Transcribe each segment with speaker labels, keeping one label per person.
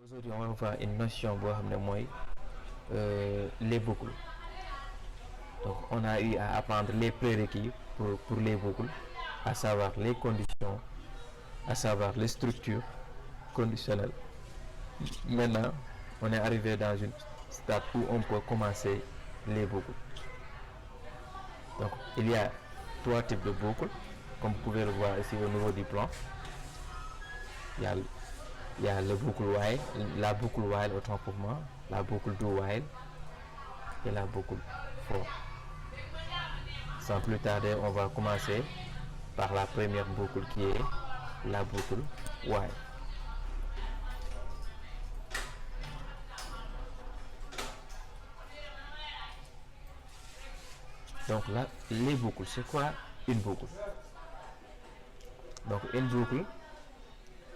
Speaker 1: Aujourd'hui, on va voir une notion les boucles. Donc, on a eu à apprendre les prérequis pour les boucles, à savoir les conditions, à savoir les structures conditionnelles. Maintenant, on est arrivé dans une stade où on peut commencer les boucles. Donc, il y a trois types de boucles, comme vous pouvez le voir ici au niveau du plan. Il y a le boucle while, la boucle while autant pour moi, la boucle do while et la boucle for. Sans plus tarder, on va commencer par la première boucle qui est la boucle while. Donc là, les boucles, c'est quoi une boucle? Donc une boucle,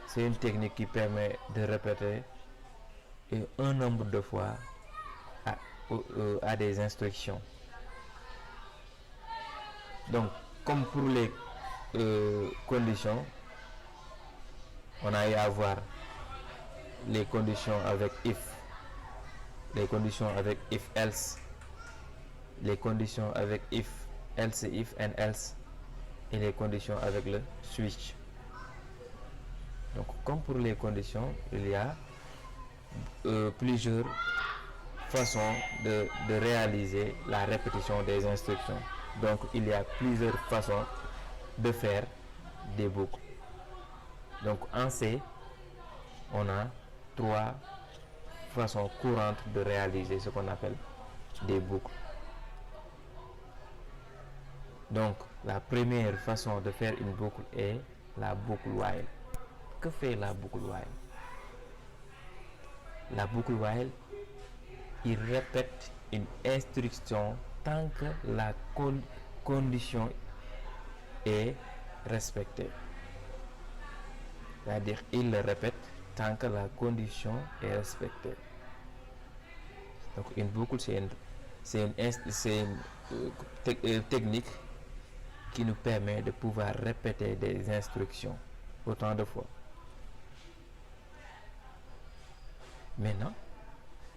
Speaker 1: c'est une technique qui permet de répéter un nombre de fois à des instructions. Donc, comme pour les conditions, on a eu à voir les conditions avec if, les conditions avec if else, les conditions avec if, else if and else, et les conditions avec le switch. Donc, comme pour les conditions, il y a plusieurs façons de réaliser la répétition des instructions. Donc, il y a plusieurs façons de faire des boucles. Donc, en C, on a trois façons courantes de réaliser ce qu'on appelle des boucles. Donc, la première façon de faire une boucle est la boucle while. Que fait la boucle while? La boucle while, il répète une instruction tant que la condition est respectée. C'est-à-dire, il le répète tant que la condition est respectée. Donc, une boucle, c'est une technique qui nous permet de pouvoir répéter des instructions autant de fois. Maintenant,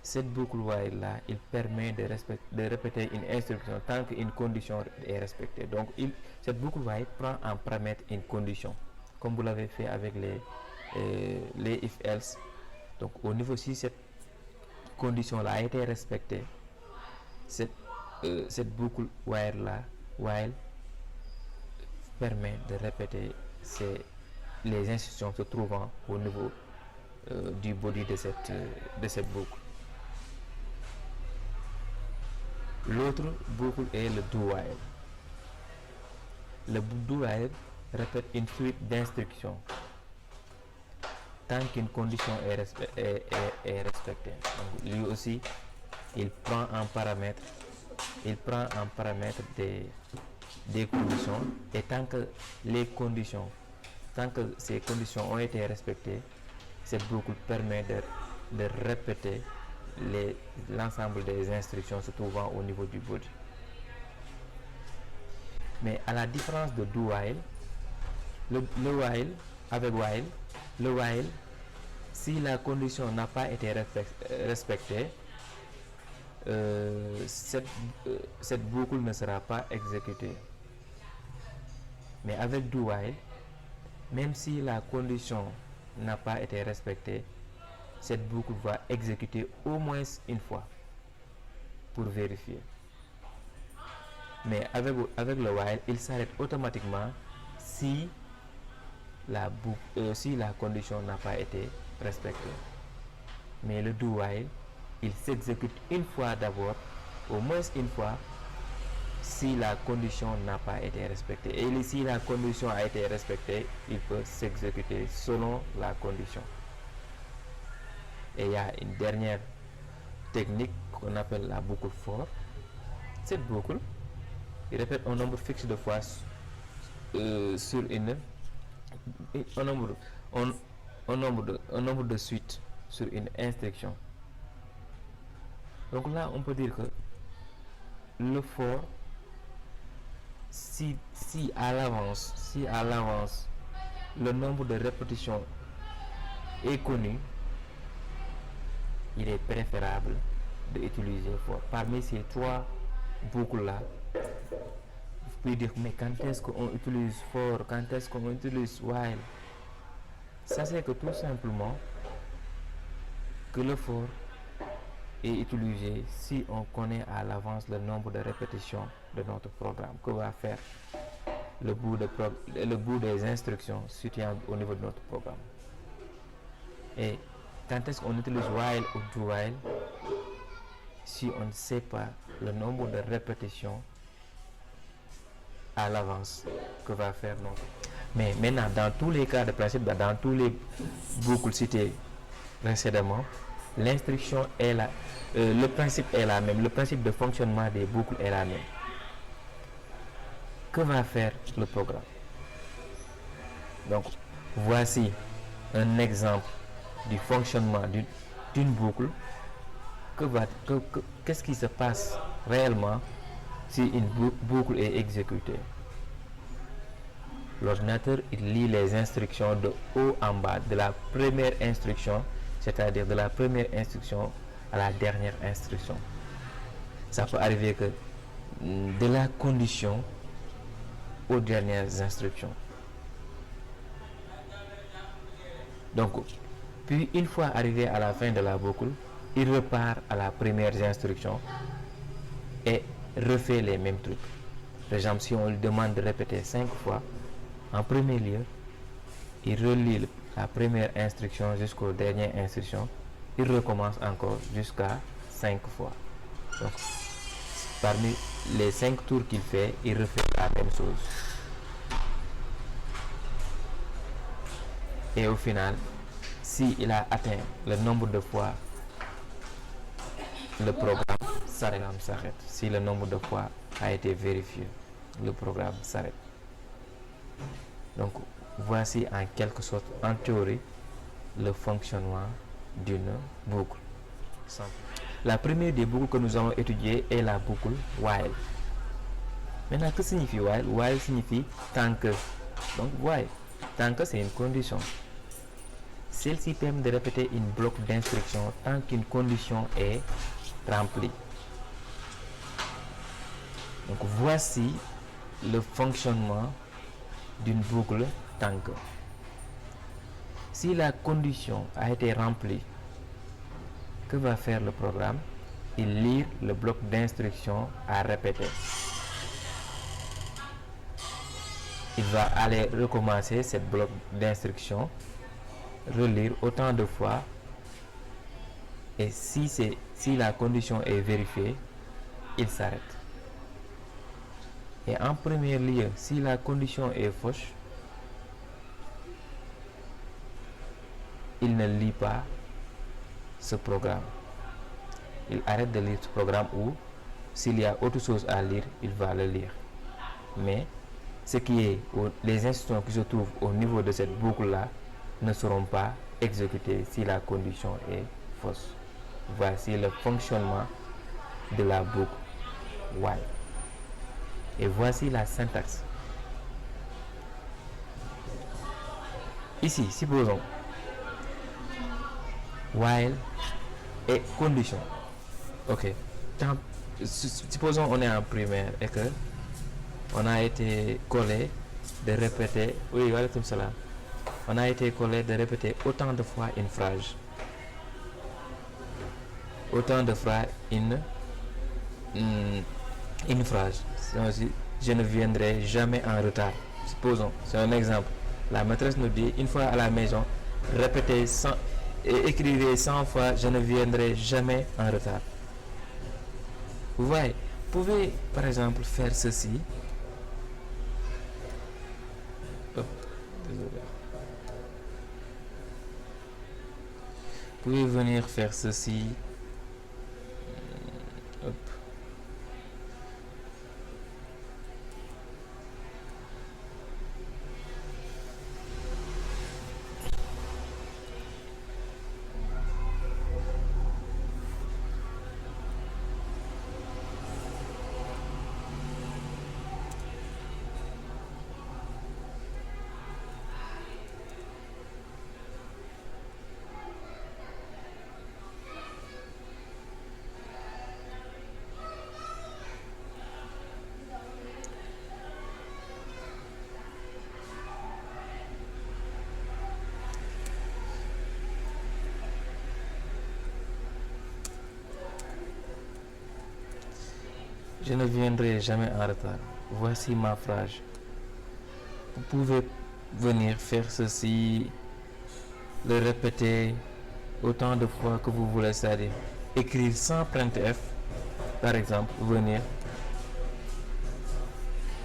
Speaker 1: cette boucle while là, il permet de répéter une instruction tant qu'une condition est respectée. Donc, cette boucle while prend en paramètre une condition, comme vous l'avez fait avec les if else. Donc, au niveau si cette condition là a été respectée, cette boucle while là, while permet de répéter les instructions se trouvant au niveau du body de cette boucle. L'autre boucle est le do while. Le do while répète une suite d'instructions tant qu'une condition est respectée. Donc, lui aussi, il prend en paramètre des conditions, et tant que ces conditions ont été respectées, cette boucle permet de répéter l'ensemble des instructions se trouvant au niveau du body. Mais à la différence de do while, le while, avec while, le while, si la condition n'a pas été respectée, cette boucle ne sera pas exécutée. Mais avec do while, même si la condition n'a pas été respectée, cette boucle va exécuter au moins une fois pour vérifier. Mais avec le while, il s'arrête automatiquement si la condition n'a pas été respectée. Mais le do while, il s'exécute une fois d'abord, au moins une fois, si la condition n'a pas été respectée. Et si la condition a été respectée, il peut s'exécuter selon la condition. Et il y a une dernière technique qu'on appelle la boucle for. Cette boucle, il répète un nombre fixe de fois sur un nombre de suites sur une instruction. Donc là, on peut dire que le for, si à l'avance le nombre de répétitions est connu, il est préférable d'utiliser for. Parmi ces trois boucles-là, vous pouvez dire, mais quand est-ce qu'on utilise for, quand est-ce qu'on utilise while? Ça, c'est que tout simplement que le for est utilisé si on connaît à l'avance le nombre de répétitions de notre programme que va faire le bout des instructions situées au niveau de notre programme. Et quand est-ce qu'on utilise while ou do while? Si on ne sait pas le nombre de répétitions à l'avance que va faire notre. Mais maintenant, dans tous les cas de principe, dans tous les boucles citées précédemment, l'instruction est là, le principe est la même, le principe de fonctionnement des boucles est la même. Que va faire le programme? Donc, voici un exemple du fonctionnement d'une boucle. Qu'est-ce qui se passe réellement si une boucle est exécutée? L'ordinateur lit les instructions de haut en bas, de la première instruction, c'est-à-dire de la première instruction à la dernière instruction. Ça peut arriver que de la condition aux dernières instructions. Donc, puis une fois arrivé à la fin de la boucle, il repart à la première instruction et refait les mêmes trucs. Par exemple, si on lui demande de répéter 5 fois, en premier lieu, il relit la première instruction jusqu'aux dernières instructions, il recommence encore jusqu'à 5 fois. Donc, parmi les 5 tours qu'il fait, il refait la même chose. Et au final, s'il a atteint le nombre de fois, le programme s'arrête. Si le nombre de fois a été vérifié, le programme s'arrête. Donc, voici en quelque sorte, en théorie, le fonctionnement d'une boucle. La première des boucles que nous allons étudier est la boucle while. Maintenant, que signifie while? While signifie tant que. Donc, while, tant que c'est une condition. Celle-ci permet de répéter une bloc d'instructions tant qu'une condition est remplie. Donc, voici le fonctionnement d'une boucle tant que. Si la condition a été remplie, que va faire le programme? Il lit le bloc d'instructions à répéter. Il va aller recommencer ce bloc d'instructions, relire autant de fois, et si la condition est vérifiée, il s'arrête. Et en premier lieu, si la condition est fausse, il ne lit pas ce programme. Il arrête de lire ce programme, ou s'il y a autre chose à lire, il va le lire. Mais les instructions qui se trouvent au niveau de cette boucle-là ne seront pas exécutées si la condition est fausse. Voici le fonctionnement de la boucle while. Et voici la syntaxe. Ici, supposons while et condition. Ok. Supposons on est en primaire et que on a été collé de répéter. Oui, voilà tout cela. On a été collé de répéter autant de fois une phrase. Autant de fois une phrase. Je ne viendrai jamais en retard. Supposons, c'est un exemple. La maîtresse nous dit, une fois à la maison, répétez et écrivez 100 fois, je ne viendrai jamais en retard. Vous voyez, vous pouvez par exemple faire ceci. Désolé. Vous pouvez venir faire ceci. Hop. Je ne viendrai jamais en retard. Voici ma phrase. Vous pouvez venir faire ceci, le répéter autant de fois que vous voulez, c'est-à-dire écrire sans printf, par exemple, venir.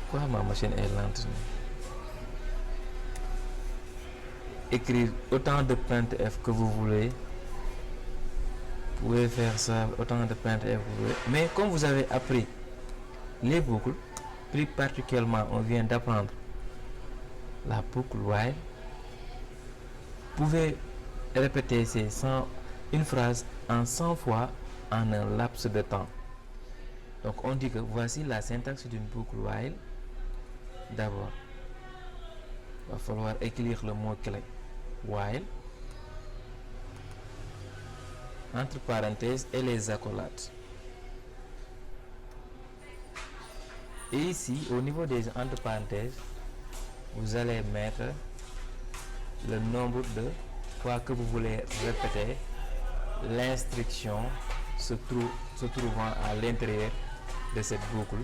Speaker 1: Quoi, ma machine est lente. Écrire autant de printf que vous voulez. Vous pouvez faire ça autant de printf que vous voulez. Mais comme vous avez appris les boucles, plus particulièrement on vient d'apprendre la boucle while, vous pouvez répéter une phrase en 100 fois en un laps de temps. Donc on dit que voici la syntaxe d'une boucle while. D'abord, il va falloir écrire le mot clé while entre parenthèses et les accolades. Et ici, au niveau des entre parenthèses, vous allez mettre le nombre de fois que vous voulez répéter l'instruction se trouvant à l'intérieur de cette boucle.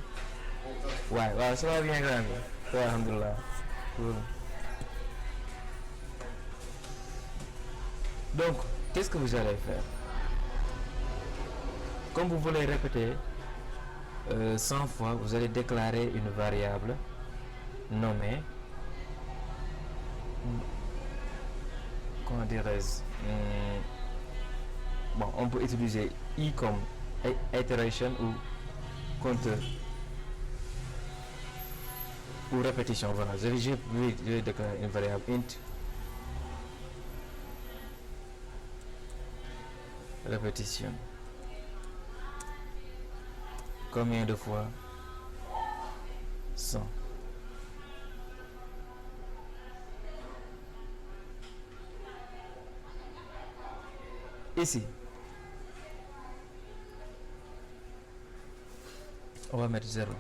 Speaker 1: Ouais, ça va bien grand. Ouais, alhamdoulilah. Cool. Donc, qu'est-ce que vous allez faire? Comme vous voulez répéter 100 fois, vous allez déclarer une variable nommée, comment dirais-je, bon, on peut utiliser i comme iteration ou compteur ou répétition. Voilà, je vais déclarer une variable int répétition. Combien de fois? 100. Ici, on va mettre 0.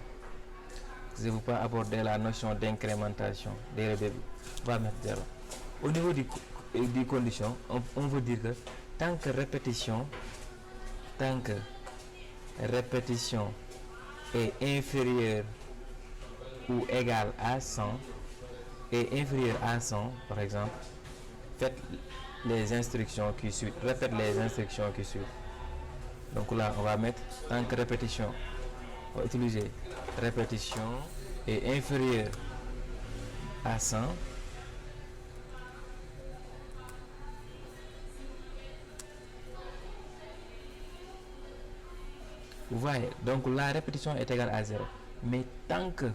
Speaker 1: Je ne vais pas aborder la notion d'incrémentation des début. On va mettre 0. Au niveau des conditions, on veut dire que tant que répétition est inférieure ou égale à 100 et inférieure à 100, par exemple, faites les instructions qui suivent, répète les instructions qui suivent. Donc là, on va mettre tant que répétition, on va utiliser répétition est inférieure à 100 vous voyez, donc la répétition est égale à 0, mais tant que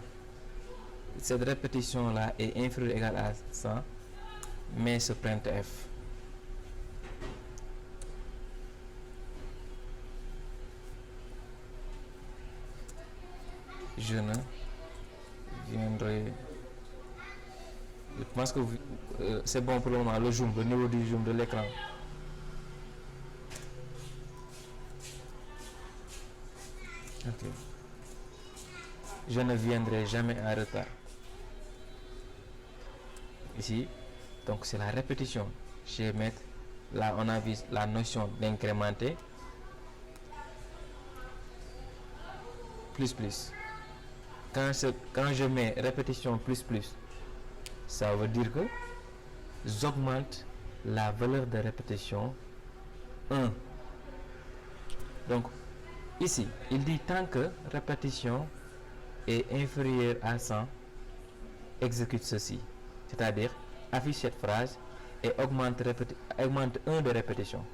Speaker 1: cette répétition là est inférieure ou égale à 100, mais ce printf. Je ne viendrai. Je pense que c'est bon pour le moment. Le zoom, le niveau du zoom de l'écran. Ok. Je ne viendrai jamais en retard. Ici, donc c'est la répétition. Je vais mettre là, on a vu la notion d'incrémenter plus. Quand je mets répétition plus, ça veut dire que j'augmente la valeur de répétition 1. Donc ici, il dit tant que répétition est inférieure à 100, exécute ceci. C'est-à-dire, affiche cette phrase et augmente 1 de répétition.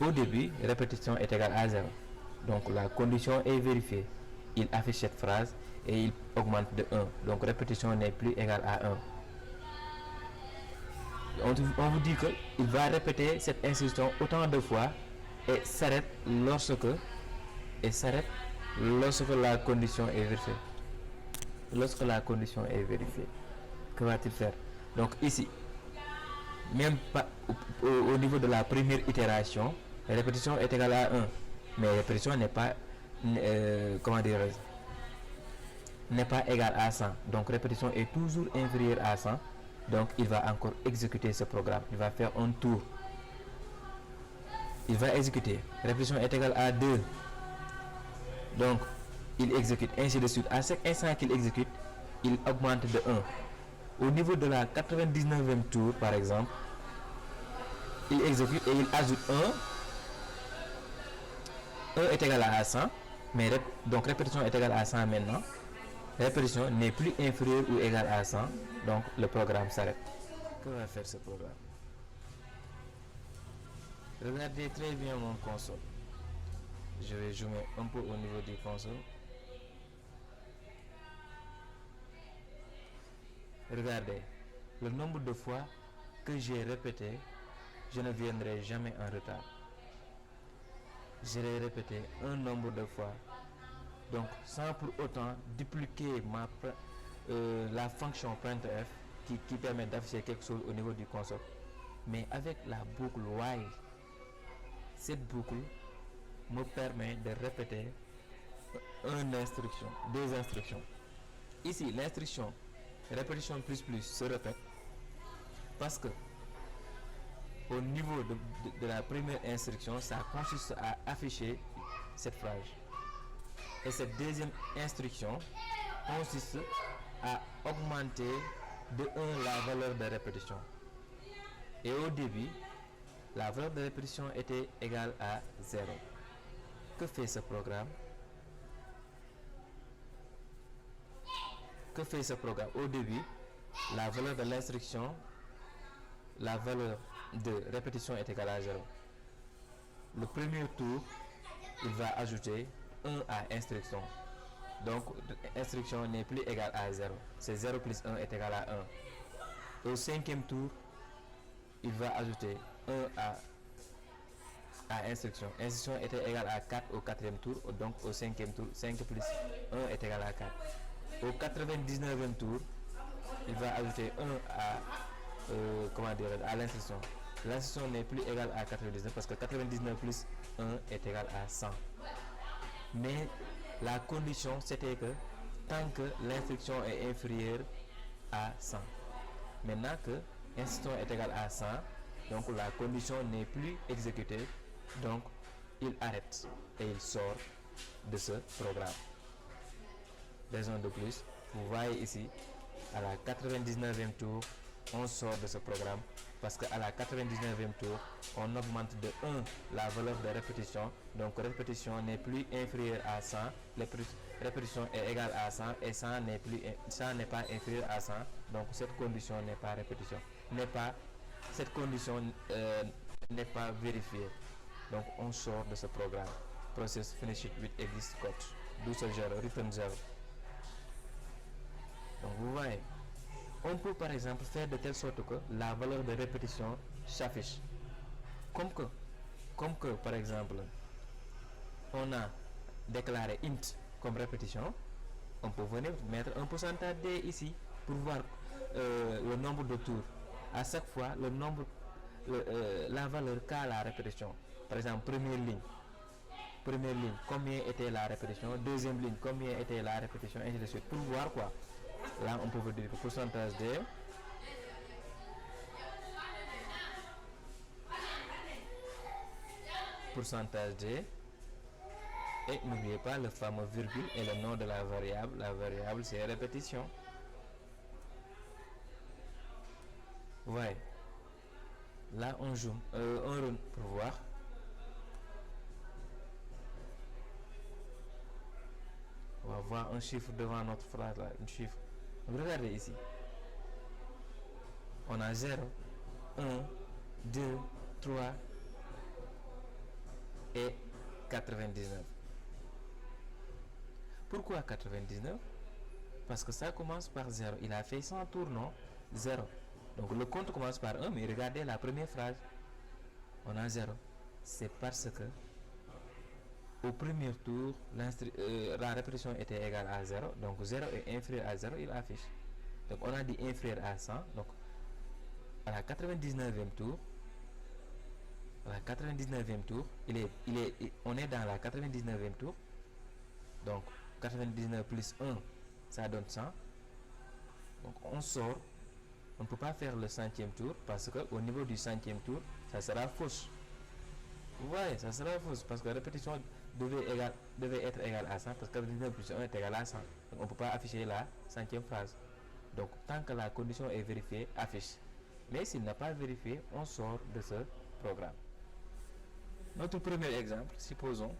Speaker 1: Au début, répétition est égale à 0. Donc la condition est vérifiée. Il affiche cette phrase et il augmente de 1. Donc répétition n'est plus égale à 1. On vous dit qu'il va répéter cette instruction autant de fois et s'arrête lorsque la condition est vérifiée. Lorsque la condition est vérifiée, que va-t-il faire? Donc ici, même pas au niveau de la première itération, la répétition est égale à 1. Mais la répétition n'est pas n'est pas égale à 100. Donc répétition est toujours inférieure à 100. Donc il va encore exécuter ce programme. Il va faire un tour. Il va exécuter. Répétition est égale à 2. Donc il exécute ainsi de suite. À chaque instant qu'il exécute, il augmente de 1. Au niveau de la 99e tour, par exemple, il exécute et il ajoute 1. 1 est égal à 100, mais donc répétition est égale à 100 maintenant. Répétition n'est plus inférieure ou égale à 100, donc le programme s'arrête. Que va faire ce programme? Regardez très bien mon console. Je vais zoomer un peu au niveau du console. Regardez, le nombre de fois que j'ai répété, je ne viendrai jamais en retard. Je l'ai répété un nombre de fois, donc sans pour autant dupliquer la fonction printf qui permet d'afficher quelque chose au niveau du console. Mais avec la boucle while, cette boucle me permet de répéter deux instructions. Ici, l'instruction répétition plus plus se répète parce que au niveau de la première instruction, ça consiste à afficher cette phrase. Et cette deuxième instruction consiste à augmenter de 1 la valeur de répétition. Et au début, la valeur de répétition était égale à 0. Que fait ce programme? Que fait ce programme? Au début, la valeur de l'instruction, la valeur de répétition est égale à 0. Le premier tour, il va ajouter 1 à instruction. Donc, instruction n'est plus égale à 0. C'est 0 plus 1 est égal à 1. Au cinquième tour, il va ajouter 1 à instruction. Instruction était égale à 4 au quatrième tour. Donc, au cinquième tour, 5 plus 1 est égal à 4. Au 99e tour, il va ajouter 1 à l'instruction. L'instruction n'est plus égale à 99 parce que 99 plus 1 est égal à 100. Mais la condition c'était que tant que l'instruction est inférieure à 100. Maintenant que l'instruction est égale à 100, donc la condition n'est plus exécutée, donc il arrête et il sort de ce programme. Raison de plus, vous voyez ici, à la 99e tour, on sort de ce programme parce qu'à la 99e tour, on augmente de 1 la valeur de répétition. Donc répétition n'est plus inférieure à 100, répétition est égale à 100 et 100 n'est pas inférieur à 100. Donc cette condition n'est pas répétition. Cette condition n'est pas vérifiée. Donc on sort de ce programme. Process finish it with exist code. Do ce 0, return 0. Donc vous voyez, on peut par exemple faire de telle sorte que la valeur de répétition s'affiche. Comme que par exemple, on a déclaré int comme répétition, on peut venir mettre un pourcentage d ici pour voir le nombre de tours. À chaque fois, la valeur qu'a la répétition. Par exemple, première ligne, combien était la répétition, deuxième ligne, combien était la répétition, ainsi de suite, pour voir quoi. Là, on peut dire que pourcentage D et n'oubliez pas le fameux virgule et le nom de la variable. La variable, c'est répétition. Ouais. Là, on zoome, on run pour voir. On va voir un chiffre devant notre phrase là, un chiffre. Donc, regardez ici. On a 0, 1, 2, 3 et 99. Pourquoi 99? Parce que ça commence par 0. Il a fait 100 tours, non? 0. Donc le compte commence par 1, mais regardez la première phrase. On a 0. C'est parce que au premier tour, la répétition était égale à 0. Donc 0 est inférieur à 0, il affiche. Donc on a dit inférieur à 100. Donc à la 99e tour, on est dans la 99e tour. Donc 99 plus 1, ça donne 100. Donc on sort. On ne peut pas faire le 100e tour parce qu'au niveau du 100e tour, ça sera fausse. Vous voyez, ça sera fausse parce que la répétition devait être égal à 100 parce que 99 plus 1 est égal à 100. Donc on ne peut pas afficher la centième phrase. Donc tant que la condition est vérifiée, affiche. Mais s'il n'a pas vérifié, on sort de ce programme. Notre premier exemple, supposons.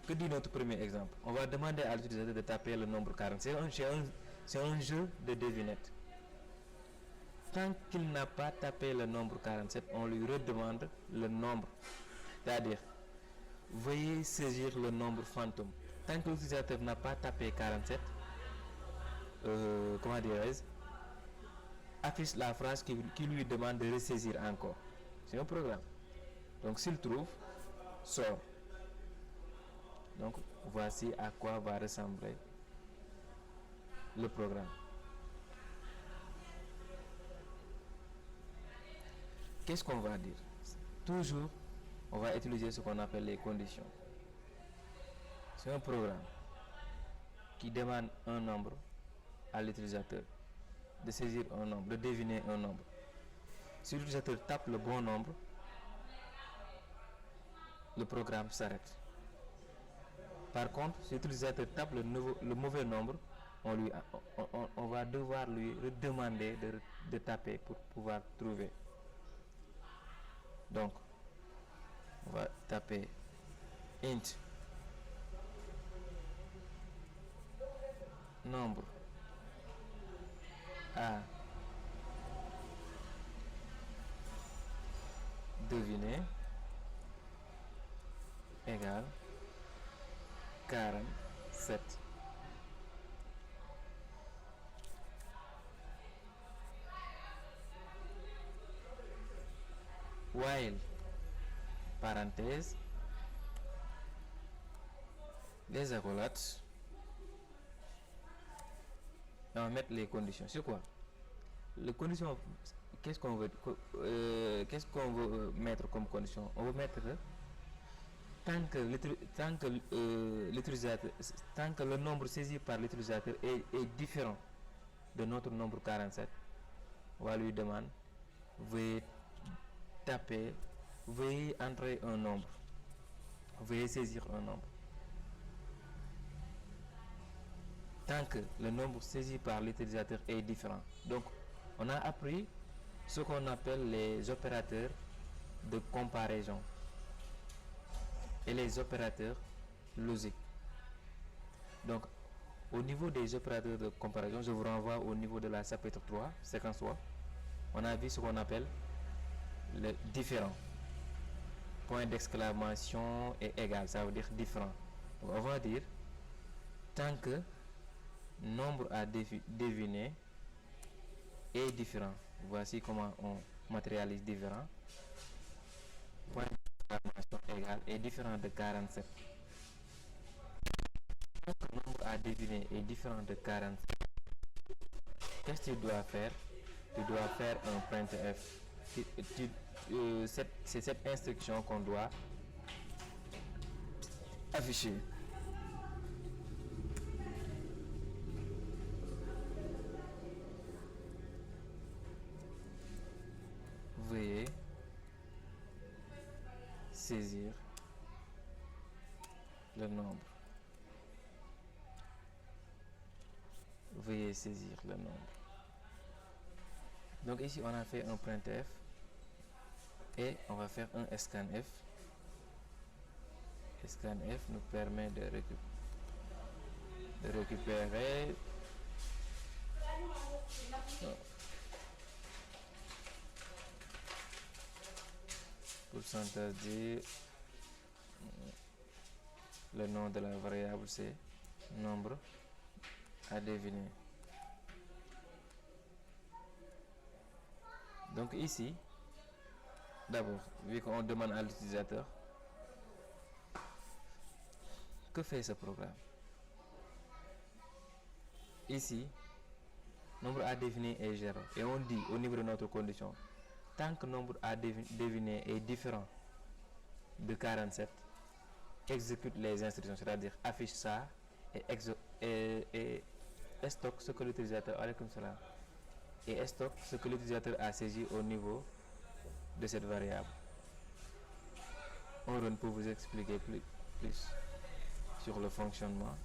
Speaker 1: Que dit notre premier exemple? On va demander à l'utilisateur de taper le nombre 40. C'est un jeu de devinette. Tant qu'il n'a pas tapé le nombre 47, on lui redemande le nombre. C'est-à-dire, veuillez saisir le nombre fantôme. Tant que l'utilisateur n'a pas tapé 47, comment dirais-je, affiche la phrase qui lui demande de ressaisir encore. C'est un programme. Donc s'il trouve, sort. Donc voici à quoi va ressembler le programme. Qu'est-ce qu'on va dire? Toujours, on va utiliser ce qu'on appelle les conditions. C'est un programme qui demande un nombre à l'utilisateur, de saisir un nombre, de deviner un nombre. Si l'utilisateur tape le bon nombre, le programme s'arrête. Par contre, si l'utilisateur tape le mauvais nombre, on va devoir lui redemander de taper pour pouvoir trouver. Donc, on va taper int nombre à deviner égale 47. While, parenthèse, les accolades, on va mettre les conditions. C'est quoi? Les conditions, qu'est-ce qu'on veut mettre comme condition? On veut mettre tant que l'utilisateur, tant que le nombre saisi par l'utilisateur est différent de notre nombre 47, on va lui demander veuillez entrer un nombre, veuillez saisir un nombre. Tant que le nombre saisi par l'utilisateur est différent. Donc, on a appris ce qu'on appelle les opérateurs de comparaison et les opérateurs logiques. Donc, au niveau des opérateurs de comparaison, je vous renvoie au niveau de la chapitre 3, séquence 3. On a vu ce qu'on appelle le différent. Point d'exclamation et égal, ça veut dire différent. Donc, on va dire tant que nombre à deviner est différent. Voici comment on matérialise différent. Point d'exclamation égal est différent de 47. Donc, le nombre à deviner est différent de 47. Qu'est-ce que tu dois faire? Tu dois faire un printf. C'est cette instruction qu'on doit afficher. Veuillez saisir le nombre. Veuillez saisir le nombre. Donc ici on a fait un printf et on va faire un scanf. Scanf nous permet de récupérer pourcentage dire le nom de la variable, c'est nombre à deviner. Donc ici, d'abord, vu qu'on demande à l'utilisateur, que fait ce programme? Ici, nombre à deviner est 0. Et on dit au niveau de notre condition, tant que nombre à deviner est différent de 47, exécute les instructions, c'est-à-dire affiche ça et stocke ce que l'utilisateur ce que l'utilisateur a saisi au niveau de cette variable. Oren peut vous expliquer plus sur le fonctionnement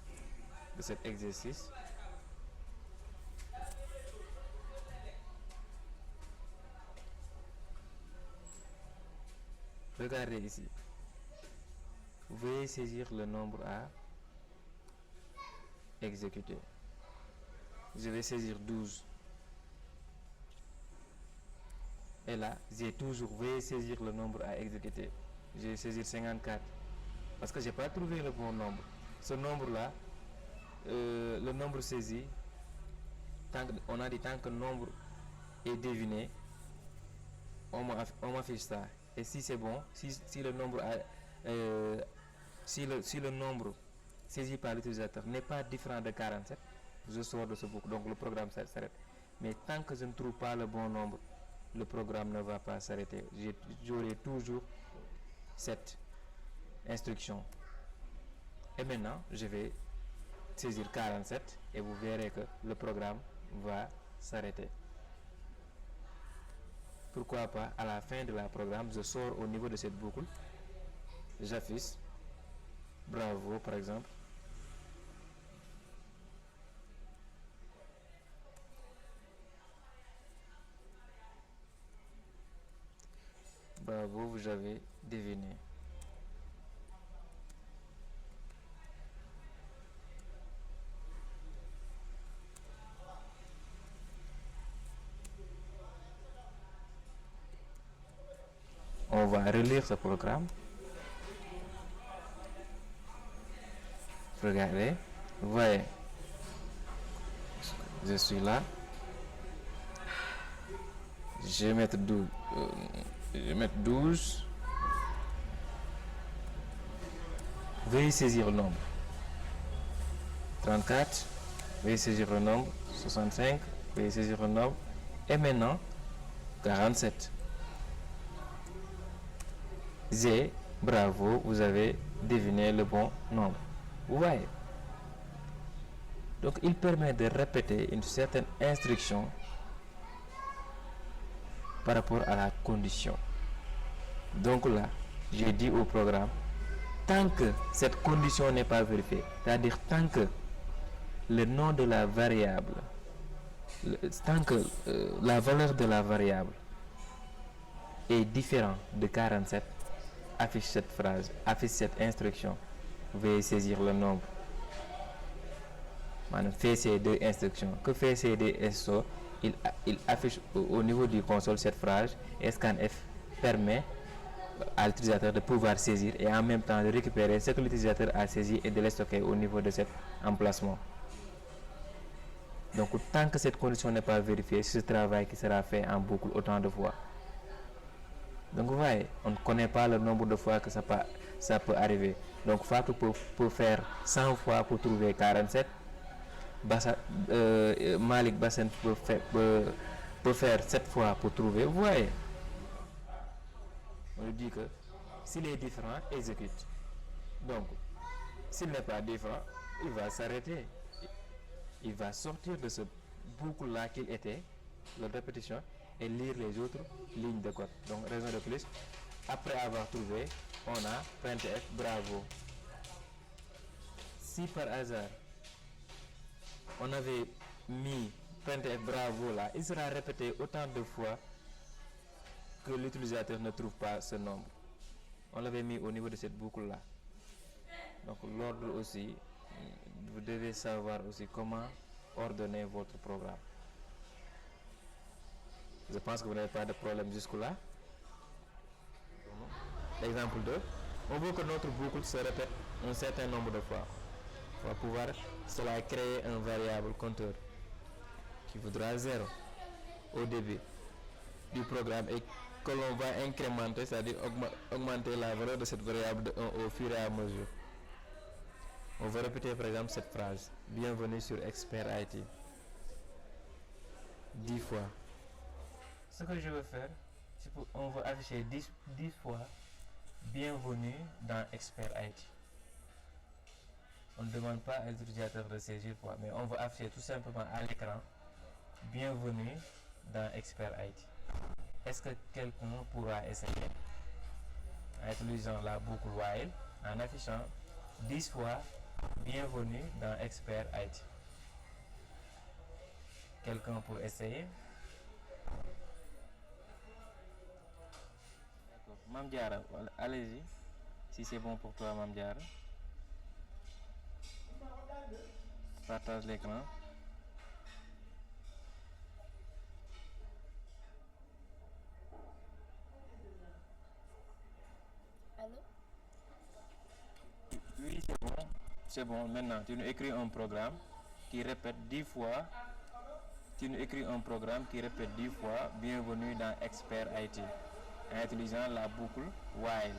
Speaker 1: de cet exercice. Regardez ici. Veuillez saisir le nombre à exécuter. Je vais saisir 12. Et là, j'ai toujours veuillez saisir le nombre à exécuter. Je vais saisir 54. Parce que j'ai pas trouvé le bon nombre. Ce nombre-là, le nombre saisi, on a dit tant que le nombre est deviné, on m'affiche ça. Et si c'est bon, si le nombre si le nombre saisi par l'utilisateur n'est pas différent de 47, je sors de ce boucle, donc le programme s'arrête. Mais tant que je ne trouve pas le bon nombre, le programme ne va pas s'arrêter. J'aurai toujours cette instruction. Et maintenant, je vais saisir 47 et vous verrez que le programme va s'arrêter. Pourquoi pas, à la fin de la programme, je sors au niveau de cette boucle, j'affiche bravo par exemple. Bravo, vous avez deviné. On va relire ce programme. Regardez, vous voyez, je suis là. Je vais mettre 12. Veuillez saisir le nombre. 34. Veuillez saisir le nombre. 65. Veuillez saisir le nombre. Et maintenant, 47. Bravo, vous avez deviné le bon nombre. Vous voyez. Donc, il permet de répéter une certaine instruction par rapport à la condition. Donc là, j'ai dit au programme, tant que cette condition n'est pas vérifiée, c'est-à-dire tant que le nom de la variable, tant que la valeur de la variable est différente de 47, affiche cette phrase, affiche cette instruction, veuillez saisir le nombre. Maintenant, fait ces deux instructions. Que fait ces deux instructions? Il affiche au niveau du console cette phrase et scanf permet à l'utilisateur de pouvoir saisir et en même temps de récupérer ce que l'utilisateur a saisi et de le stocker au niveau de cet emplacement. Donc tant que cette condition n'est pas vérifiée, c'est ce travail qui sera fait en boucle autant de fois. Donc vous voyez, on ne connaît pas le nombre de fois que ça peut arriver. Donc Fatou peut faire 100 fois pour trouver 47. Malik Bassen peut faire 7 fois pour trouver. Vous voyez, on lui dit que s'il est différent, exécute. Donc, s'il n'est pas différent, il va s'arrêter. Il va sortir de ce boucle-là qu'il était, la répétition, et lire les autres lignes de code. Donc, raison de plus, après avoir trouvé, on a printf bravo. Si par hasard, on avait mis printf bravo là, il sera répété autant de fois que l'utilisateur ne trouve pas ce nombre. On l'avait mis au niveau de cette boucle là. Donc l'ordre aussi, vous devez savoir aussi comment ordonner votre programme. Je pense que vous n'avez pas de problème jusque là. L'exemple 2, on veut que notre boucle se répète un certain nombre de fois. On va pouvoir cela créer un variable compteur qui vaudra 0 au début du programme et que l'on va incrémenter, c'est-à-dire augmenter la valeur de cette variable de 1 au fur et à mesure. On va répéter par exemple cette phrase, bienvenue sur Expert IT, 10 fois. Ce que je veux faire, c'est qu'on va afficher 10 fois bienvenue dans Expert IT. On ne demande pas à l'utilisateur de saisir quoi, mais on va afficher tout simplement à l'écran bienvenue dans Expert IT. Est-ce que quelqu'un pourra essayer? en utilisant la boucle while en affichant 10 fois bienvenue dans Expert IT. Quelqu'un pour essayer? D'accord. Mame Diarra, allez-y. Si c'est bon pour toi, Mame Diarra. Partage l'écran.
Speaker 2: Allô?
Speaker 1: Oui, c'est bon. C'est bon. Maintenant, tu nous écris un programme qui répète 10 fois. Tu nous écris un programme qui répète 10 fois bienvenue dans Expert IT en utilisant la boucle while.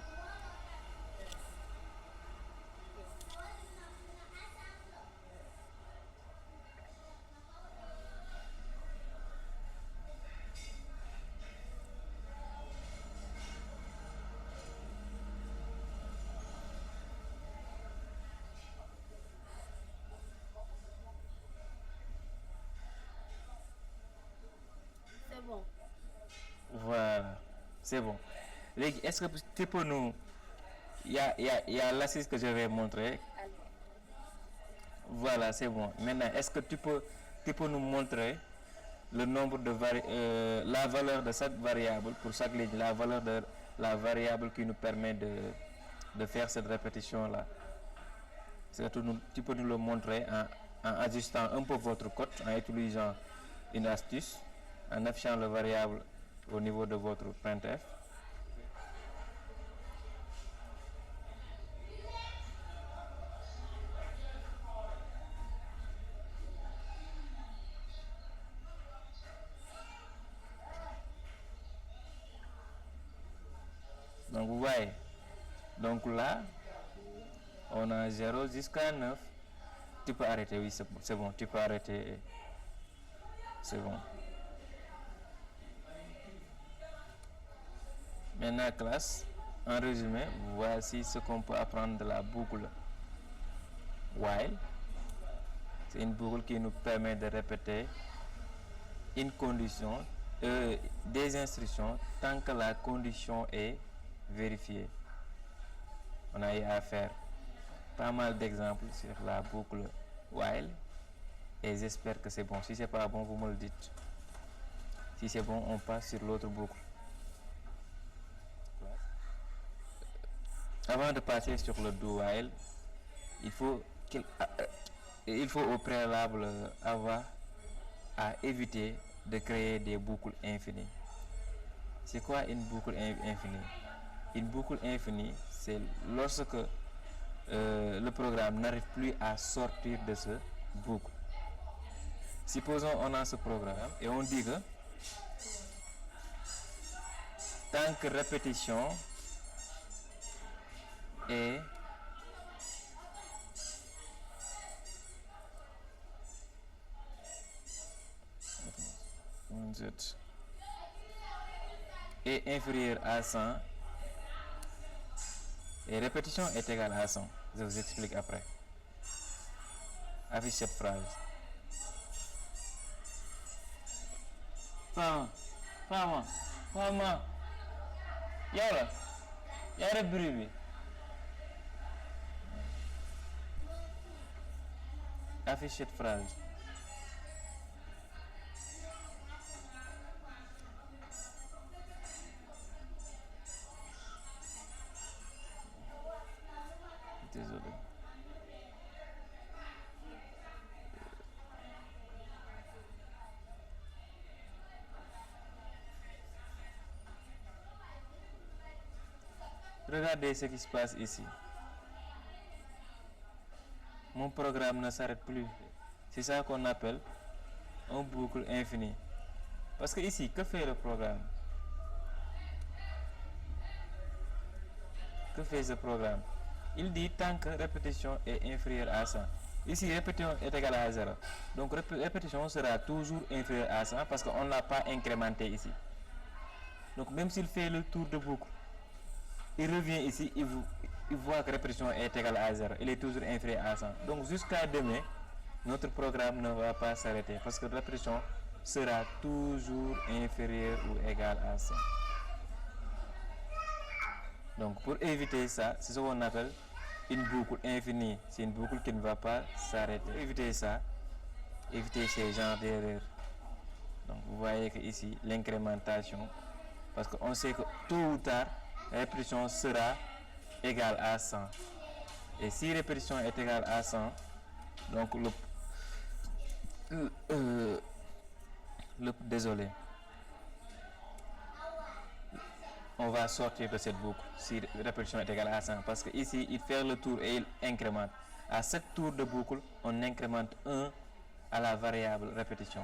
Speaker 2: C'est bon.
Speaker 1: Voilà, c'est bon. Est-ce que tu peux nous... Il y a l'assist que je vais montrer.
Speaker 2: Allô?
Speaker 1: Voilà, c'est bon. Maintenant, est-ce que tu peux nous montrer le nombre de la valeur de chaque variable pour chaque ligne, la valeur de la variable qui nous permet de faire cette répétition-là. Tu peux nous le montrer en ajustant un peu votre code, en utilisant une astuce, en affichant le variable au niveau de votre printf. Donc vous voyez, donc là, on a 0 jusqu'à 9. Tu peux arrêter, oui, c'est bon, tu peux arrêter. C'est bon. Maintenant, classe, en résumé, voici ce qu'on peut apprendre de la boucle while. C'est une boucle qui nous permet de répéter une condition, des instructions, tant que la condition est vérifiée. On a eu à faire pas mal d'exemples sur la boucle while et j'espère que c'est bon. Si c'est pas bon, vous me le dites. Si c'est bon, on passe sur l'autre boucle. Avant de passer sur le do while, il faut au préalable avoir à éviter de créer des boucles infinies. C'est quoi une boucle infinie? Une boucle infinie, c'est lorsque le programme n'arrive plus à sortir de ce boucle. Supposons on a ce programme et on dit que tant que répétition est inférieur à 100 et répétition est égale à 100. Je vous explique après. Affiche cette phrase. Fama, yow la bruit bi. Affiche cette phrase. Désolé. Regardez ce qui se passe ici. Mon programme ne s'arrête plus. C'est ça qu'on appelle un boucle infinie. Parce que ici, que fait le programme? Que fait ce programme? Il dit tant que répétition est inférieure à 100. Ici, répétition est égale à 0. Donc, répétition sera toujours inférieure à 100 parce qu'on ne l'a pas incrémenté ici. Donc, même s'il fait le tour de boucle, il revient ici, il voit que répétition est égale à 0. Il est toujours inférieur à 100. Donc, jusqu'à demain, notre programme ne va pas s'arrêter parce que la répétition sera toujours inférieure ou égale à 100. Donc pour éviter ça, c'est ce qu'on appelle une boucle infinie. C'est une boucle qui ne va pas s'arrêter. Pour éviter ça, éviter ces genres d'erreurs. Donc vous voyez que ici l'incrémentation, parce qu'on sait que tôt ou tard la répétition sera égale à 100. Et si répétition est égale à 100, donc désolé, on va sortir de cette boucle si répétition est égale à 100, parce que ici il fait le tour et il incrémente. À chaque tour de boucle, on incrémente 1 à la variable répétition.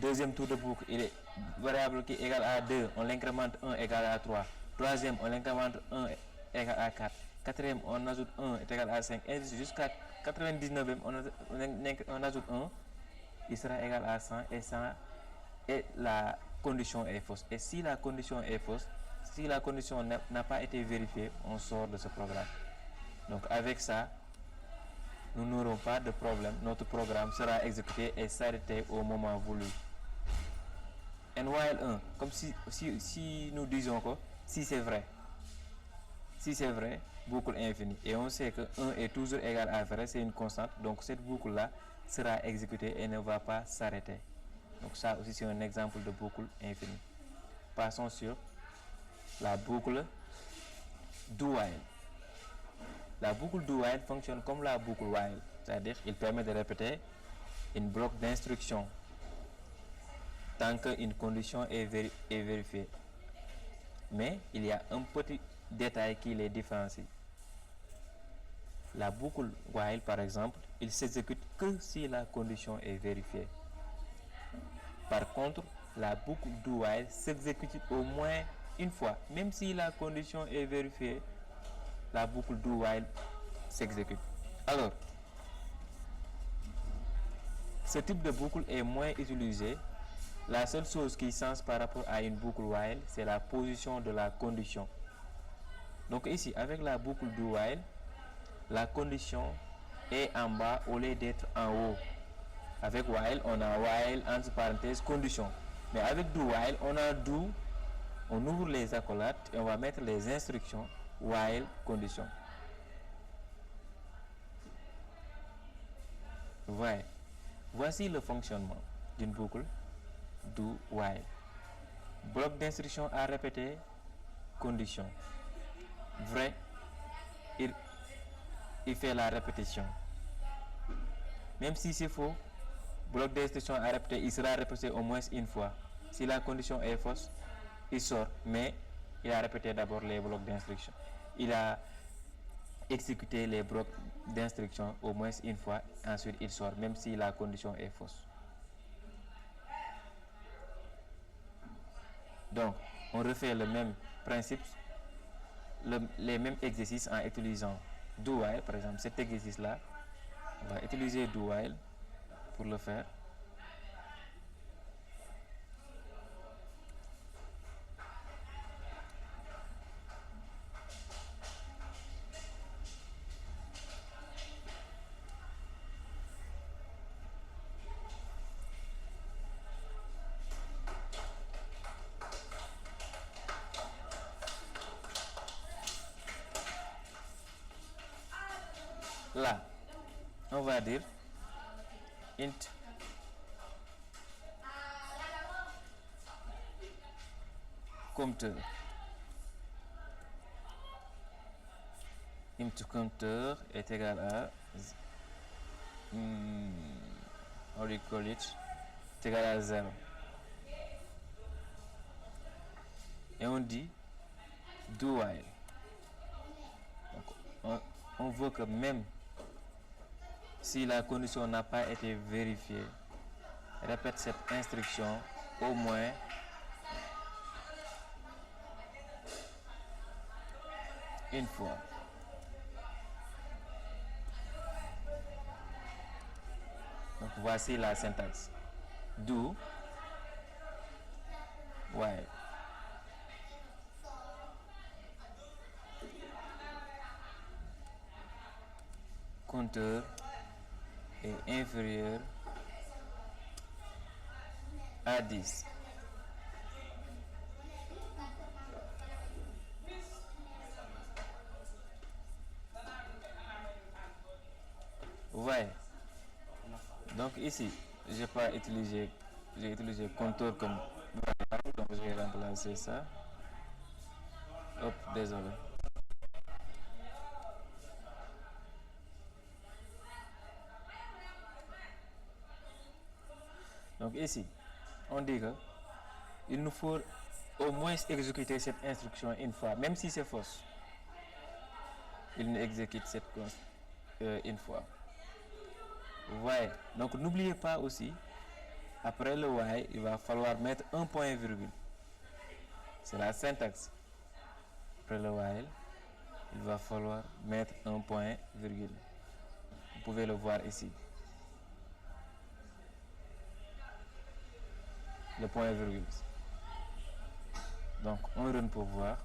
Speaker 1: Deuxième tour de boucle, il est variable qui est égale à 2, on l'incrémente 1 égale à 3. Troisième, on l'incrémente 1 égale à 4. Quatrième, on ajoute 1 est égal à 5. Et jusqu'à 99e, on ajoute 1, il sera égal à 100 et la condition est fausse. Et si la condition est fausse, si la condition n'a pas été vérifiée, on sort de ce programme. Donc avec ça, nous n'aurons pas de problème. Notre programme sera exécuté et s'arrêter au moment voulu. And while 1, comme si nous disons que si c'est vrai, boucle infinie, et on sait que 1 est toujours égal à vrai, c'est une constante, donc cette boucle là sera exécutée et ne va pas s'arrêter. Donc ça aussi c'est un exemple de boucle infinie. Passons sur la boucle do while. La boucle do while fonctionne comme la boucle while, c'est-à-dire il permet de répéter une bloc d'instruction tant qu'une condition est vérifiée. Mais il y a un petit détail qui les différencie. La boucle while, par exemple, il s'exécute que si la condition est vérifiée. Par contre, la boucle do while s'exécute au moins une fois. Même si la condition est vérifiée, la boucle do while s'exécute. Alors, ce type de boucle est moins utilisé. La seule chose qui change par rapport à une boucle while, c'est la position de la condition. Donc ici, avec la boucle do while, la condition est en bas au lieu d'être en haut. Avec while, on a while entre parenthèses condition. Mais avec do while, on a do, on ouvre les accolades et on va mettre les instructions while condition. Voilà. Voici le fonctionnement d'une boucle do while. Bloc d'instruction à répéter, condition. Vrai, il fait la répétition. Même si c'est faux, bloc d'instruction à répéter, il sera répété au moins une fois. Si la condition est fausse, il sort, mais il a répété d'abord les blocs d'instruction. Il a exécuté les blocs d'instruction au moins une fois, ensuite il sort, même si la condition est fausse. Donc, on refait le même principe, les mêmes exercices en utilisant do while. Par exemple, cet exercice-là, on va utiliser do while pour le faire. Là, on va dire int compteur. Int compteur est égal à how do you call it? C'est égal à 0. Et on dit do while. Donc, on veut que même si la condition n'a pas été vérifiée, répète cette instruction au moins une fois. Donc voici la syntaxe. Do while. Compteur est inférieur à 10. Donc ici, j'ai utilisé compteur comme variable, donc je vais remplacer ça. Hop, désolé. Donc ici, on dit que il nous faut au moins exécuter cette instruction une fois, même si c'est fausse. Il nous exécute cette une fois. Vous voyez, donc n'oubliez pas aussi, après le while, il va falloir mettre un point virgule. C'est la syntaxe. Après le while, il va falloir mettre un point virgule. Vous pouvez le voir ici. Le point virgule. Donc on run pour voir.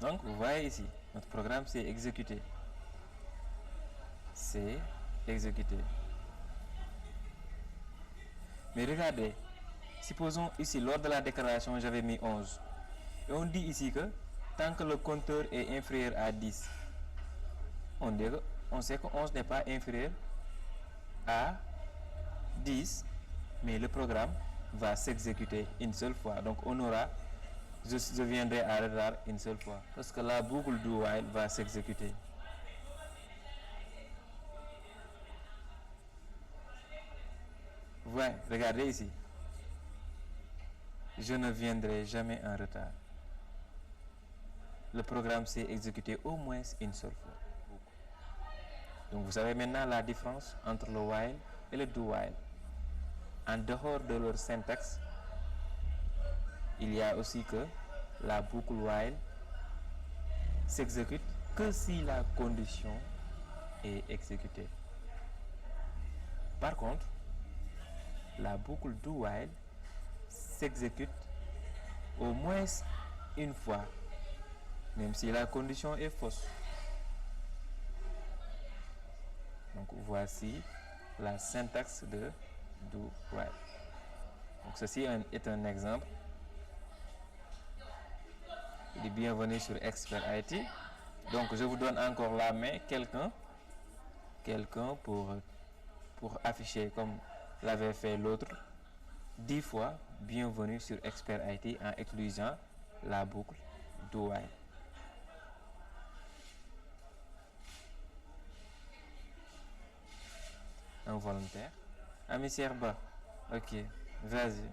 Speaker 1: Donc vous voyez ici, notre programme s'est exécuté. C'est exécuté. Mais regardez, supposons ici, lors de la déclaration, j'avais mis 11. Et on dit ici que tant que le compteur est inférieur à 10, on sait que 11 n'est pas inférieur à 10, mais le programme va s'exécuter une seule fois. Donc on aura, je viendrai à retard une seule fois. Parce que la boucle do while va s'exécuter. Ouais, regardez ici. Je ne viendrai jamais en retard. Le programme s'est exécuté au moins une seule fois. Donc vous savez maintenant la différence entre le while et le do while. En dehors de leur syntaxe, il y a aussi que la boucle while s'exécute que si la condition est exécutée. Par contre, la boucle do while s'exécute au moins une fois, même si la condition est fausse. Donc voici la syntaxe de do while. Donc ceci est un exemple. Bienvenue sur Expert IT. Donc je vous donne encore la main, quelqu'un pour afficher comme l'avait fait l'autre 10 fois bienvenue sur Expert IT en utilisant la boucle do while. Un volontaire. Ami Serba. Ok, vas-y.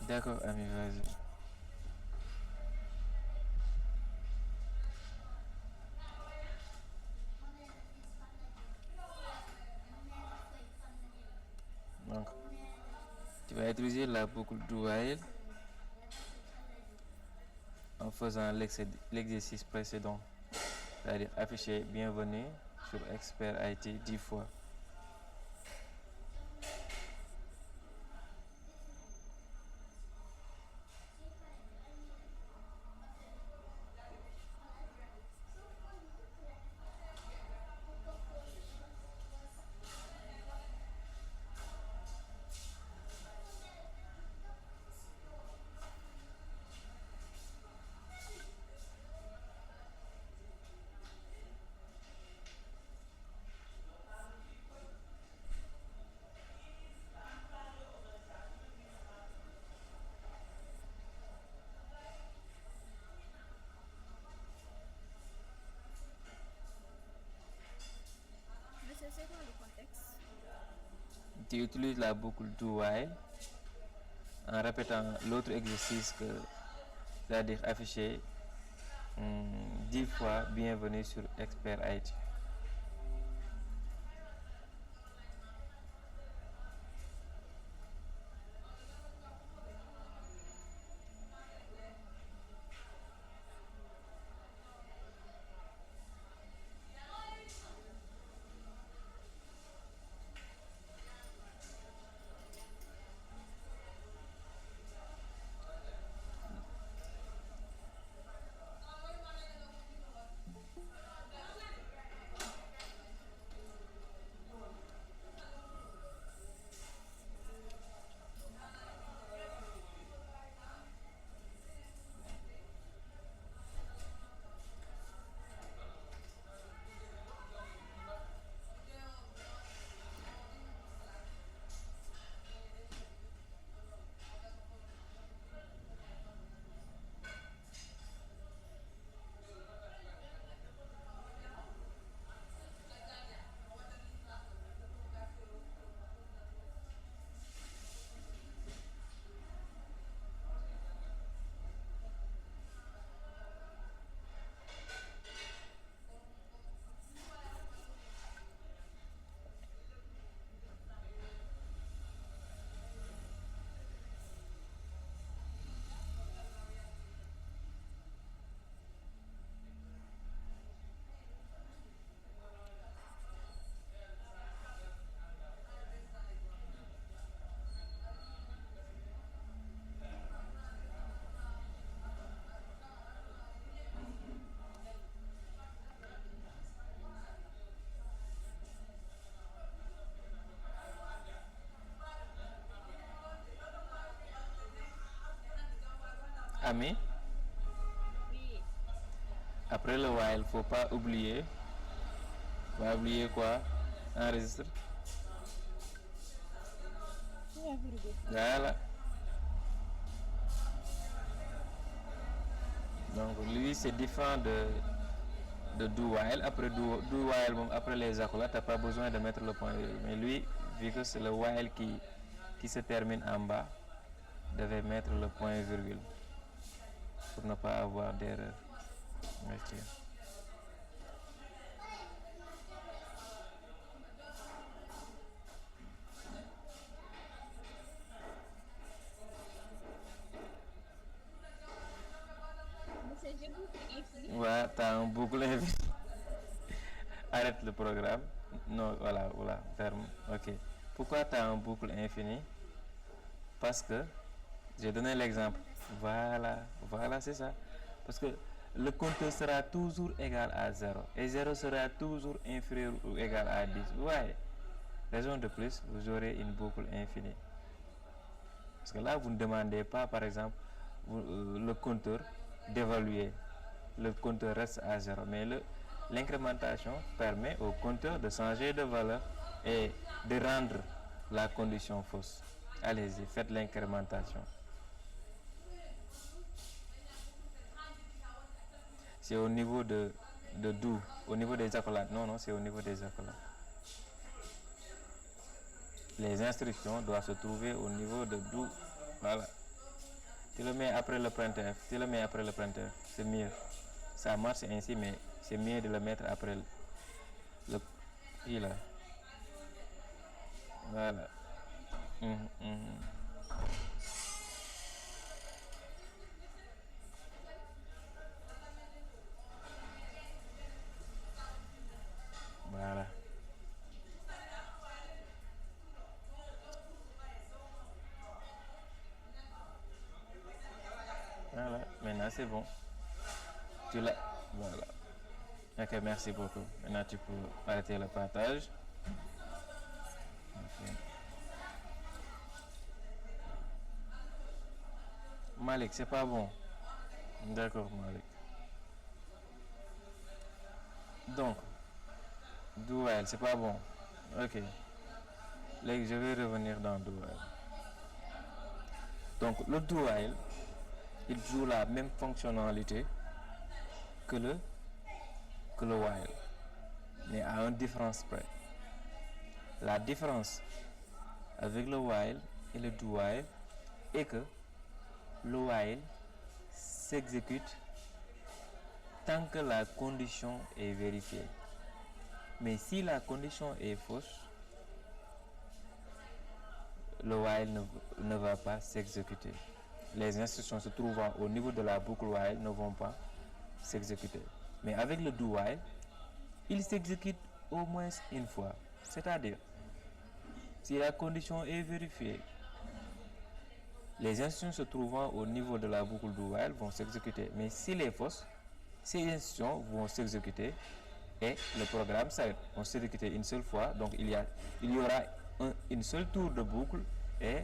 Speaker 1: D'accord, ami, vas-y. Donc, tu vas utiliser la boucle do while en faisant l'exercice précédent, c'est-à-dire afficher bienvenue sur Expert IT 10 fois.
Speaker 2: Monsieur, c'est quoi le contexte?
Speaker 1: Tu utilises la boucle do while en répétant l'autre exercice c'est-à-dire afficher 10 fois bienvenue sur Expert IT. Ami,
Speaker 2: Oui.
Speaker 1: après le while, faut pas oublier. Pas oublier quoi? Enregistre.
Speaker 2: Point virgule.
Speaker 1: Voilà. Donc lui c'est différent de do while. Après do while, bon, après les accolades, t'as pas besoin de mettre le point virgule. Mais lui, vu que c'est le while qui se termine en bas, devait mettre le point virgule pour ne pas avoir d'erreur. Ok.
Speaker 2: Monsieur, j'ai boucle infini.
Speaker 1: Ouais, t'as un boucle infini. Arrête le programme. Non, voilà, voilà, ferme. Ok. Pourquoi tu as un boucle infini? Parce que, j'ai donné l'exemple. Voilà, voilà, c'est ça. Parce que le compteur sera toujours égal à 0. Et 0 sera toujours inférieur ou égal à 10. Ouais. Raison de plus, vous aurez une boucle infinie. Parce que là, vous ne demandez pas, par exemple, le compteur d'évaluer. Le compteur reste à 0. Mais l'incrémentation permet au compteur de changer de valeur et de rendre la condition fausse. Allez-y, faites l'incrémentation. C'est au niveau de do, au niveau des accolades. Non, non, c'est au niveau des accolades. Les instructions doivent se trouver au niveau de do. Voilà. Tu le mets après le printf. Tu le mets après le printf. C'est mieux. Ça marche ainsi, mais c'est mieux de le mettre après le là. Voilà. Voilà. Voilà. Maintenant, c'est bon. Tu l'as. Voilà. Ok, merci beaucoup. Maintenant, tu peux arrêter le partage. Okay. Malik, c'est pas bon. D'accord, Malik. Donc, do while, c'est pas bon. Ok. Là, je vais revenir dans do while. Donc, le do while, il joue la même fonctionnalité que le while, mais à une différence près. La différence avec le while et le do while est que le while s'exécute tant que la condition est vérifiée. Mais si la condition est fausse, le while ne va pas s'exécuter. Les instructions se trouvant au niveau de la boucle while ne vont pas s'exécuter. Mais avec le do while, il s'exécute au moins une fois. C'est-à-dire, si la condition est vérifiée, les instructions se trouvant au niveau de la boucle do while vont s'exécuter. Mais s'il est fausse, ces instructions vont s'exécuter et le programme s'arrête. On s'exécute une seule fois, donc il y aura une seule tour de boucle et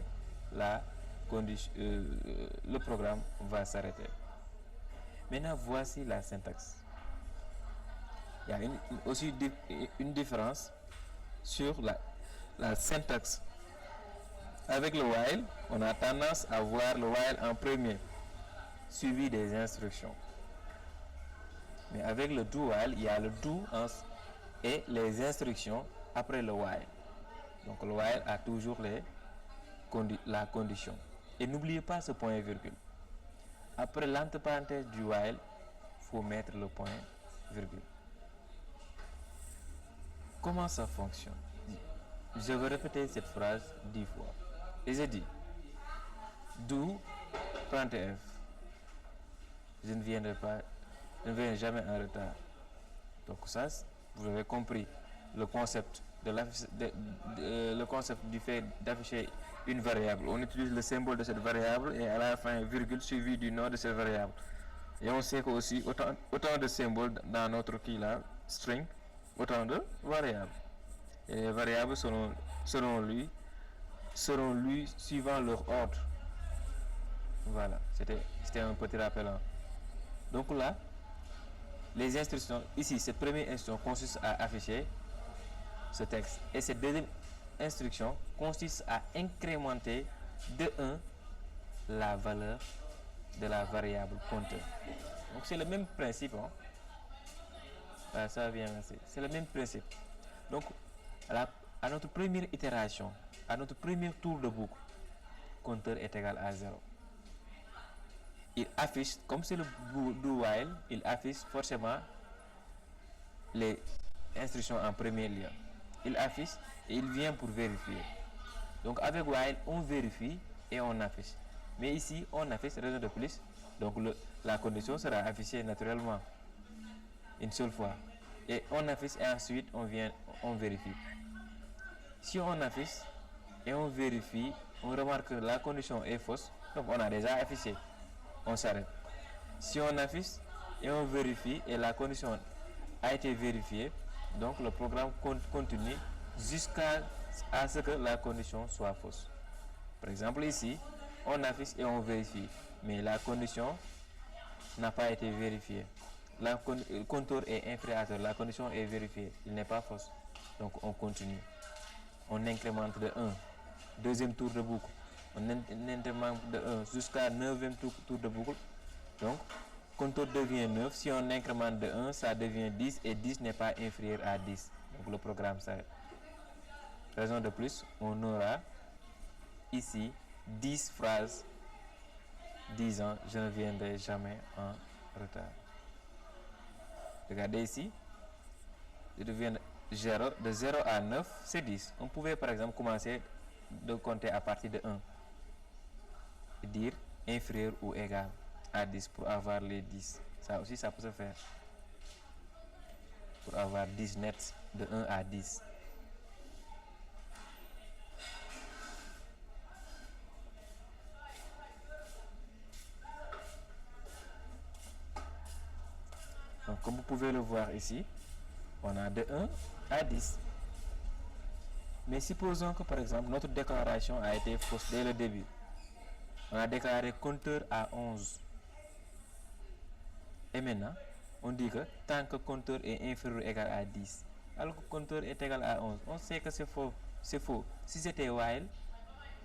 Speaker 1: le programme va s'arrêter. Maintenant, voici la syntaxe. Il y a aussi une différence sur la syntaxe. Avec le while, on a tendance à voir le while en premier, suivi des instructions. Mais avec le do while, il y a le do et les instructions après le while. Donc le while a toujours la condition. Et n'oubliez pas ce point virgule. Après l'entre parenthèse du while, il faut mettre le point virgule. Comment ça fonctionne? Je vais répéter cette phrase 10 fois. Et j'ai dit, do printf. Je ne viendrai jamais en retard. Donc ça, vous avez compris le concept le concept du fait d'afficher une variable. On utilise le symbole de cette variable et à la fin virgule suivi du nom de cette variable. Et on sait que aussi autant de symboles dans notre string, autant de variables. Et les variables seront lui suivant leur ordre. Voilà, c'était un petit rappel, hein. Donc là, les instructions, ici, cette première instruction consiste à afficher ce texte. Et cette deuxième instruction consiste à incrémenter de 1 la valeur de la variable compteur. Donc c'est le même principe, hein. Ah, ça vient, merci. C'est le même principe. Donc à notre première itération, à notre premier tour de boucle, compteur est égal à 0. Il affiche, comme c'est le do while, il affiche forcément les instructions en premier lieu. Il affiche et il vient pour vérifier. Donc avec while, on vérifie et on affiche. Mais ici, on affiche raison de plus. Donc la condition sera affichée naturellement une seule fois. Et on affiche et ensuite on vérifie. Si on affiche et on vérifie, on remarque que la condition est fausse. Donc on a déjà affiché. On s'arrête. Si on affiche et on vérifie et la condition a été vérifiée, donc le programme continue jusqu'à ce que la condition soit fausse. Par exemple ici, on affiche et on vérifie, mais la condition n'a pas été vérifiée. Le compteur est inférieur à 0, la condition est vérifiée, il n'est pas fausse. Donc on continue. On incrémente de 1. Deuxième tour de boucle. On incrémente de 1 jusqu'à 9e tour de boucle. Donc, compteur devient 9. Si on incrémente de 1, ça devient 10 et 10 n'est pas inférieur à 10. Donc le programme s'arrête. Raison de plus, on aura ici 10 phrases disant je ne viendrai jamais en retard. Regardez ici, de 0 à 9, c'est 10. On pouvait par exemple commencer de compter à partir de 1 et dire inférieur ou égal à 10 pour avoir les 10. Ça aussi, ça peut se faire. Pour avoir 10 nets de 1 à 10. Donc, comme vous pouvez le voir ici, on a de 1 à 10. Mais supposons que par exemple notre déclaration a été fausse dès le début. On a déclaré compteur à 11. Et maintenant, on dit que tant que compteur est inférieur ou égal à 10, alors que compteur est égal à 11, on sait que c'est faux. C'est faux. Si c'était while,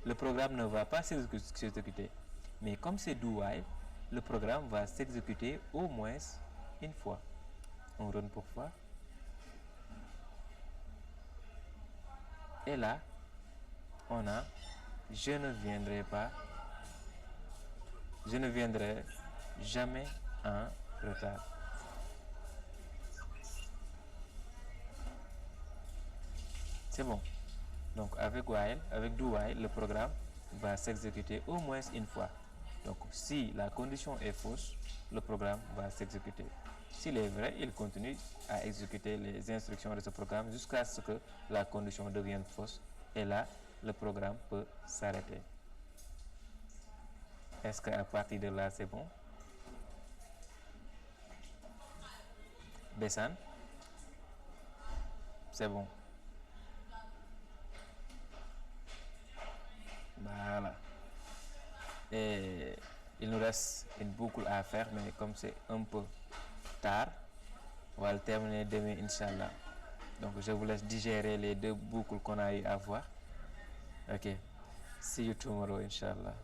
Speaker 1: le programme ne va pas s'exécuter. Mais comme c'est do while, le programme va s'exécuter au moins une fois. On run pour voir. Et là, on a je ne viendrai jamais en retard. C'est bon. Donc avec while, avec do while, le programme va s'exécuter au moins une fois. Donc si la condition est fausse, le programme va s'exécuter. S'il est vrai, il continue à exécuter les instructions de ce programme jusqu'à ce que la condition devienne fausse. Et là, le programme peut s'arrêter. Est-ce qu'à partir de là, c'est bon? Bessan? C'est bon. Voilà. Et il nous reste une boucle à faire, mais comme c'est un peu tard, on va le terminer demain, Inch'Allah. Donc je vous laisse digérer les deux boucles qu'on a eu à voir. Ok. See you tomorrow, Inch'Allah.